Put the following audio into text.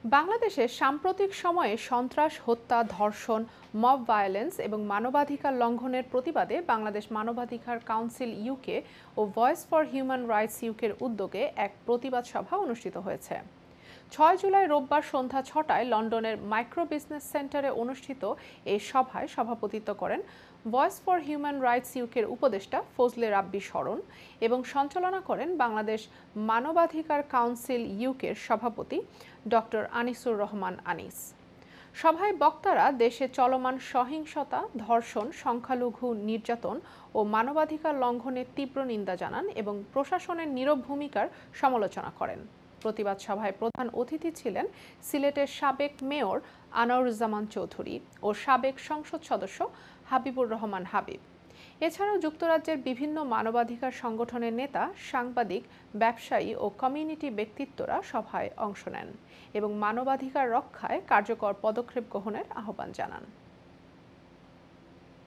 বাংলাদেশে সাম্প্রতিক সময়ে সন্ত্রাস, হত্যা, ধর্ষণ, মব ভায়োলেন্স এবং মানবাধিকার লঙ্ঘনের প্রতিবাদে বাংলাদেশ মানবাধিকার কাউন্সিল ইউকে ও ভয়েস ফর হিউম্যান রাইটস ইউকের উদ্যোগে এক প্রতিবাদ সভা অনুষ্ঠিত হয়েছে। ৬ জুলাই রোববার সন্ধ্যা ৬টায় লন্ডনের মাইক্রো বিজনেস সেন্টারে অনুষ্ঠিত এই সভায় সভাপতিত্ব করেন ভয়েস ফর হিউম্যান রাইটস ইউকের উপদেষ্টা ফজলে রাব্বি শরণ এবং সঞ্চালনা করেন বাংলাদেশ মানবাধিকার কাউন্সিল ইউকের সভাপতি ডক্টর আনিসুর রহমান আনিস। সভায় বক্তারা দেশে চলমান সহিংসতা, ধর্ষণ, সংখ্যালঘু নির্যাতন ও মানবাধিকার লঙ্ঘনের তীব্র নিন্দা জানান এবং প্রশাসনের নীরব ভূমিকার সমালোচনা করেন। প্রতিবাদ সভায় প্রধান অতিথি ছিলেন সিলেটের সাবেক মেয়র আনোয়ারুজ্জামান চৌধুরী ও সাবেক সংসদ সদস্য হাবিবুর রহমান হাবিব। এছাড়াও যুক্তরাজ্যের বিভিন্ন মানবাধিকার সংগঠনের নেতা, সাংবাদিক, ব্যবসায়ী ও কমিউনিটি ব্যক্তিত্বরা সভায় অংশ নেন এবং মানবাধিকার রক্ষায় কার্যকর পদক্ষেপ গ্রহণের আহ্বান জানান।